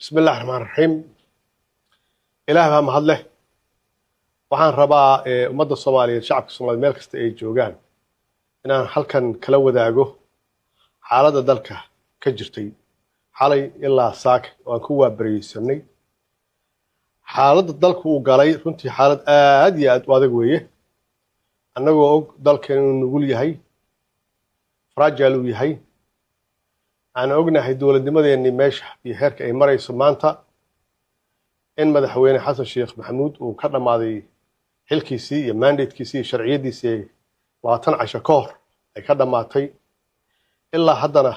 بسم الله الرحمن الرحيم. إله بها مهدله waxaan rabaa ummadda Soomaaliyeed shacabka Soomaaliyeed meel kasta ay joogaan inaan halkan kala wadaago xaaladda dalka ka jirtay xalay ilaa saak oo aan ku waabareysanay xaaladda dalku uu galay runtii xaalad aad iyo aad u adag weeye annagoo og dalkan inuu nugul yahay fragile uu yahay aan ognahay dowladnimadeennii meesha iyo heerka ay marayso maanta in madaxweyne xasan sheekh maxamuud uu ka dhamaaday xilkiisii iyo mandatekiisii iyo sharciyadiisii 20 casho ka hor ay ka dhamaatay ilaa haddana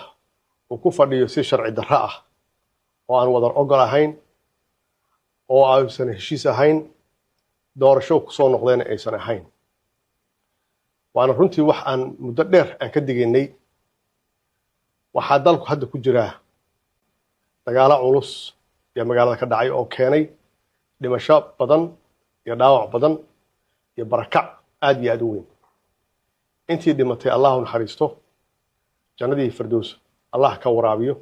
uu ku fadhiyo si sharci darro ah oo aan wada ogol ahayn oo aysan heshiis ahayn doorasho ku soo noqdeen aysan ahayn waana runtii wax aan muddo dheer aan ka digaynay waxaa dalku hadda ku jira dagaalo culus iyo magaalada ka dhacay oo keenay dhimasho badan iyo dhaawac badan iyo barakac aad iyo aad u weyn intii dhimatay allah u naxariisto jannadii firdaws allah ka waraabiyo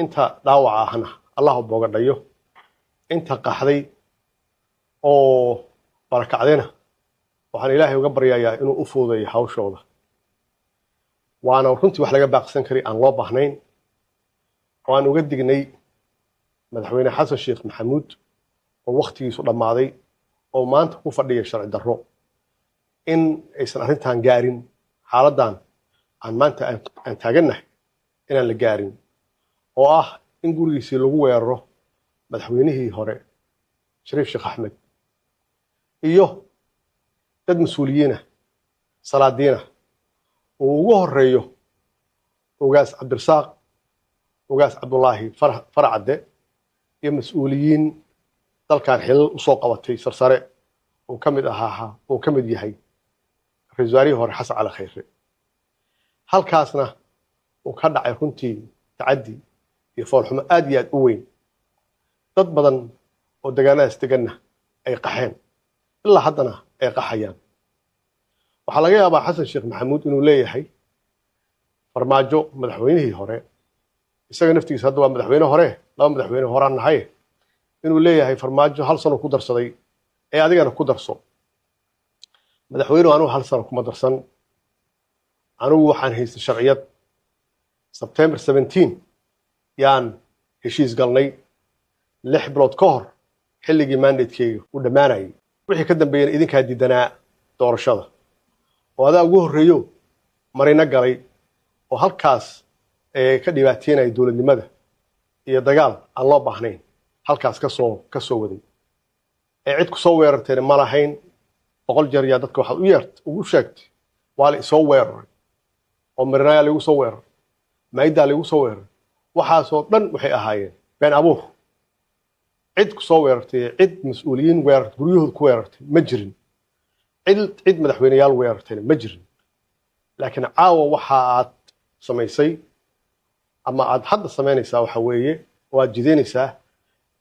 inta dhaawac ahna allah u boogadhayo inta qaxday oo barakacdeena waxaan ilaahay uga baryayaa inuu u fududeeyo hawshooda waana runtii wax laga baaqsan kari aan loo baahnayn oo aan uga dignay madaxweyne xasan sheekh maxamuud oo waqtigiisu dhamaaday oo maanta ku fadhiya sharci darro in aysan arrintan gaarin xaaladdan aan maanta aan taagannahay inaan la gaarin oo ah in gurigiisii lagu weeraro madaxweynihii hore shariif sheekh axmed iyo dad mas-uuliyiina salaadiina oo ugu horeeyo ogaas cabdirasaaq ogaas cabdulaahi faracade iyo mas-uuliyiin dalkan xilal u soo qabatay sarsare oo ka mid ahaa oo ka mid yahay ra'iisul wasaarihii hore xasan cali khayre halkaasna uu ka dhacay runtii tacaddi iyo foolxumo aad iyo aad u weyn dad badan oo deegaanadaas deganna ay qaxeen ilaa haddana ay qaxayaan waxaa laga yaabaa xasan sheekh maxamuud inuu leeyahay farmaajo madaxweynihii hore isaga naftigiisa hadda waa madaxweyne hore laba madaxweyne horaan nahay inuu leeyahay farmaajo hal sano ku darsaday ee adigana ku darso madaxweynuhu anuu hal sano kuma darsan anugu waxaan haystay sharciyad September 17 yaan heshiis galnay 6 bilood ka hor xilligii mandatekeyga u dhamaanayay wixii ka dambeeyay idinkaa diidanaa doorashada oo adaa ugu horeeyo marina galay oo halkaas ka dhibaateynay dowladnimada iyo dagaal aan loo baahnayn halkaas ka soo waday cid ku soo weerartay ma lahayn 100 jeer yaa dadka waxa u yeert ugu sheegtay waa la soo weeraray oo marina lagu soo weeraray maayda lagu soo weeraray waxaasoo dhan waxay ahaayeen been abuur cid ku soo weerartay cid mas'uuliyiin weerar guriyahooda ku weerartay ma jirin cid madaxweynayaal weerartay ma jirin laakiin caawa waxa aad samaysay ama aad hadda sameynaysaa waxa weeye oo aad jideynaysaa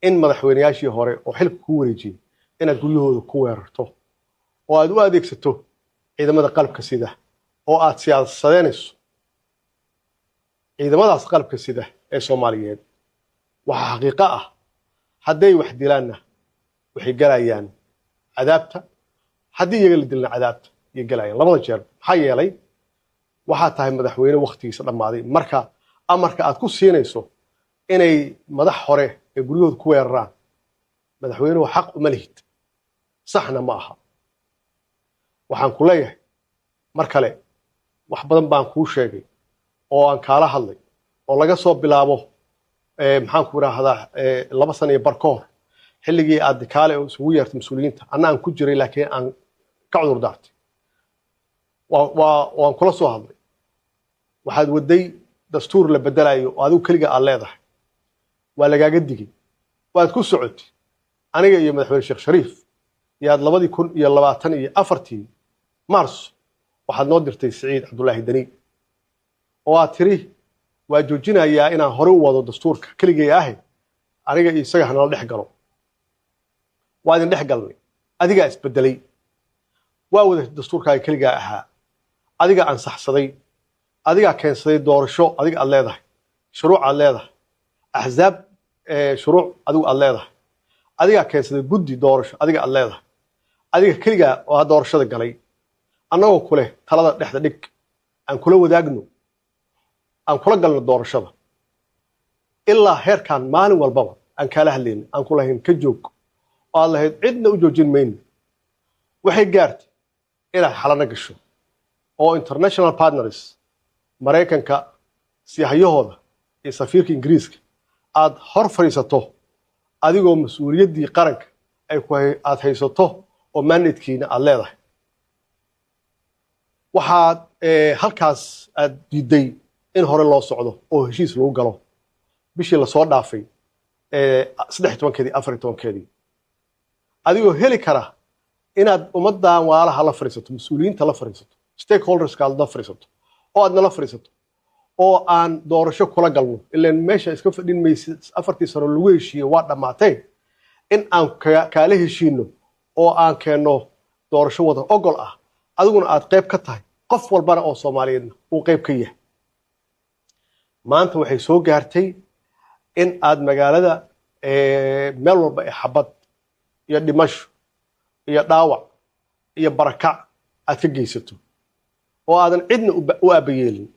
in madaxweynayaashii hore oo xilka ku wareejiyay inaad guryahooda ku weerarto oo aad u adeegsato ciidamada qalabka sida oo aad siyaasadeynayso ciidamadaas qalabka sida ee Soomaaliyeed waxa xaqiiqo ah hadday wax dilaanna waxay galayaan cadaabta haddii iyaga la dilna cadaabta iyo galayaan labada jeer maxaa yeelay waxaa tahay madaxweyne waqtigiisa dhamaaday marka amarka aad ku siinayso inay madax hore ee guryahooda ku weeraraan madaxweynuhu xaq uma lihid saxna ma aha waxaan ku leeyahay mar kale wax badan baan kuu sheegay oo aan kaala hadlay oo laga soo bilaabo maxaan ku raahdaa 2 sano iyo bar ka hor xilligii aad kaale oo isugu yeertay mas'uuliyiinta anna aan ku jiray laakiin aan ka cudur daartay waan kula soo hadlay waxaad waday dastuur la bedelayo oo adigu kaliya aad leedahay waa lagaaga digay waad ku socotay aniga iyo madaxweyne sheekh shariif yaad 2024 mars waxaad noo dirtay Saciid Cabdullaahi Dani oo aad tiri waa joojinayaa inaan hore u wado dastuurka kaliya ahayd aniga iyo isaga hanala dhex galo waa idin dhex galnay adiga isbedelay waa wada dastuurkaaga kaliya ahaa adiga ansaxsaday adiga keensaday doorasho adiga aad leedahay shuruuc aad leedahay axzaab shuruuc adigu aad leedahay adiga keensaday guddi doorasho adiga aad leedahay adiga kaliya oo doorashada galay annagoo kule talada dhexda dhig aan kula wadaagno aan kula galno doorashada ilaa heerkan maalin walbaba aan kala hadlayno aan kula hayn ka joog oo aad lahayd cidna u joojin mayno waxay gaartay inaad xalana gasho oo international partners Mareykanka siyahayahooda iyo safiirka Ingiriiska aad hor fariisato adigoo mas'uuliyaddii qaranka ay ku aad haysato oo mandatekiina aad leedahay waxaad halkaas aad diiday in hore loo socdo oo heshiis lagu galo bishii la soo dhaafay 13keedii 14keedii adigoo heli kara inaad ummadan waalaha la fariisato mas'uuliyiinta la fariisato stakeholders ka la fariisato oo aad la fariisato oo aan doorasho kula galno ilaan meesha iska fadhin maysid 4 sano lagu heshiiyay waa dhamaatay in aan kaala heshiino oo aan keeno doorasho wada ogol ah adiguna aad qayb ka tahay qof walbana oo Soomaaliyeedna uu qayb ka yahay maanta waxay soo gaartay in aad magaalada meel walba ee xabad iyo dhimasho iyo dhaawac iyo barakac aad ka geysato oo aadan cidna u aabayeelin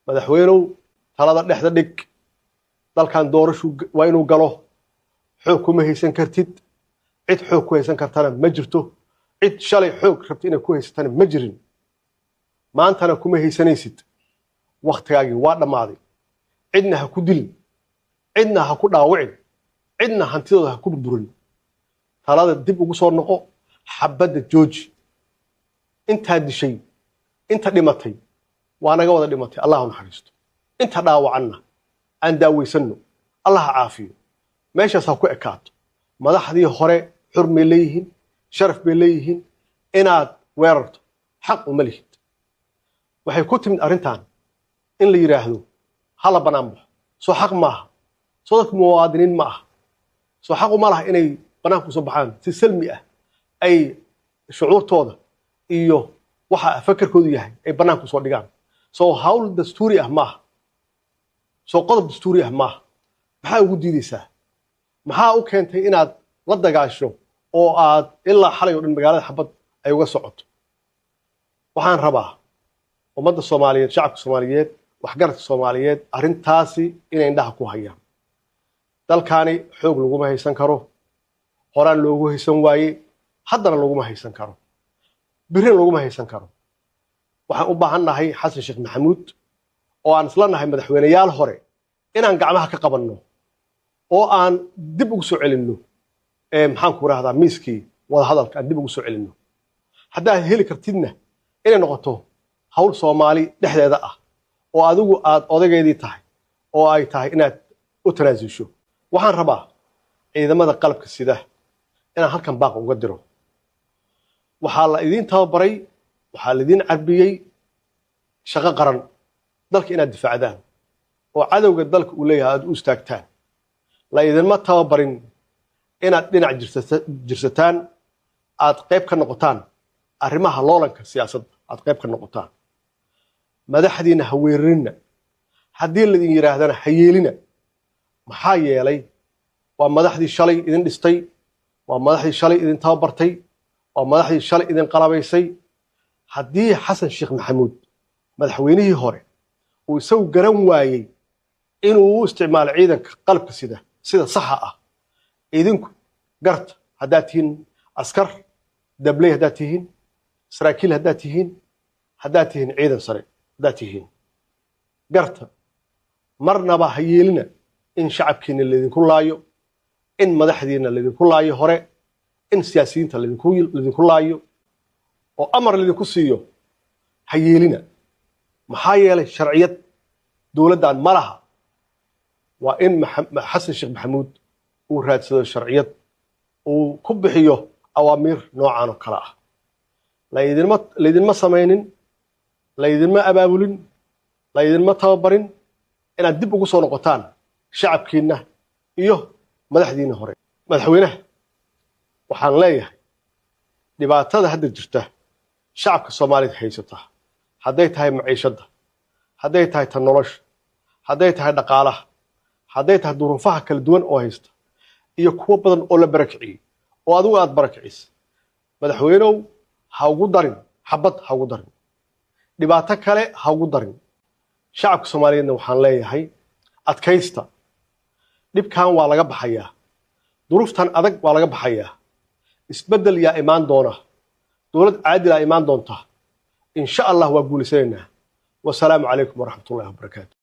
madaxweynuhu talada dhexda dhig dalkan doorasho waa inuu galo xoog kuma haysan kartid cid xoog ku haysan kartana ma jirto cid shalay xoog rabtay inay ku haysatana ma jirin maantana kuma haysanaysid waqtigaagii waa dhamaaday cidna ha ku dilin cidna ha ku dhaawicin cidna hantidooda ha ku burburin talada dib ugu soo noqo xabadda jooji inta dishay inta dhimatay waa naga wada dhimatay Allah naxariisto inta dhaawacanna aan daawaysanno Allah caafiyo meeshaas ha ku ekaato madaxdii hore xurmay leeyihiin sharaf bay leeyihiin inaad weerarto xaq uma lihid waxay ku timid arintan in la yiraahdo hala banaanbax soo xaq maaha soo dadku muwaadiniin ma aha soo xaq uma laha inay banaanku soo baxaan si salmi ah ay shucuurtooda iyo waxa fakarkoodu yahay ay banaanku soo dhigaan soo hawl dastuuri ah maaha soo qodob dastuuri ah maaha maxaa ugu diidaysaa maxaa u keentay inaad la dagaasho oo aad ilaa xalay oo dhan magaalada xabad ay uga socoto waxaan rabaa ummadda Soomaaliyeed shacabka Soomaaliyeed waxgaradka Soomaaliyeed arintaasi inay indhaha ku hayaan dalkaani xoog lagu ma haysan karo horaan loogu haysan waaye haddana lagu ma haysan karo birin lagu ma haysan karo waxaan u baahannahay Xasan Sheekh Maxamuud oo aan isla nahay madaxweynayaal hore inaan gacmaha ka qabanno oo aan dib ugu soo celinno maxaan ku raahdaa miiskii wada hadalka aan dib ugu soo celinno haddaa heli kartidna inay noqoto hawl Soomaali dhexdeeda ah oo adigu aad odageedii tahay oo ay tahay inaad u tanaasusho waxaan rabaa ciidamada qalabka sida inaan halkan baaq uga diro waxaa la idin tababaray waxaa la idin carbiyay shaqo qaran dalka inaad difaacdaan oo cadowga dalka uu leeyahay aad u istaagtaan la idinma tababarin inaad dhinac jirsataan aad qayb ka noqotaan arrimaha loolanka siyaasadda aad qayb ka noqotaan madaxdiina ha weerarina haddii la idin yiraahdana ha yeelina maxaa yeelay waa madaxdii shalay idin dhistay waa madaxdii shalay idin tababartay waa madaxdii shalay idin qalabaysay haddii Xasan Sheekh Maxamuud madaxweynihii hore uu isagu garan waayay inuu u isticmaalo ciidanka qalabka sida saxa ah idinku garta haddaad tihiin askar dabley haddaad tihiin saraakiil haddaad tihiin ciidan sare haddaad tihiin garta marnaba ha yeelina in shacabkiina laydinku laayo in madaxdiina laydinku laayo hore in siyaasiyiinta laydinku laayo oo amar laydinku siiyo ha yeelina maxaa yeelay sharciyad dowladdan ma laha waa in Xasan Sheekh Maxamuud uu raadsado sharciyad uu ku bixiyo awaamiir noocan oo kala ah laydinma samaynin laydinma abaabulin laydinma tababarin inaad dib ugu soo noqotaan shacabkiina iyo madaxdiina hore madaxweynaha waxaan leeyahay dhibaatada hadda jirta shacabka Soomaaliyeed haysata hadday tahay maciishada hadday tahay tan nolosha hadday tahay dhaqaalaha hadday tahay duruufaha kala duwan oo haysta iyo kuwo badan oo la barakiciyey oo adigu aad barakicisa madaxweynow ha ugu darin xabad ha ugu darin dhibaato kale ha ugu darin shacabka Soomaaliyeedna waxaan leeyahay adkaysta dhibkan waa laga baxayaa duruuftan adag waa laga baxayaa isbedel yaa imaan doona dowlad caadil ah imaan doonta insha Allah waa guulaysanaa wassalaamu calaykum waraxmatullaahi wabarakaatuh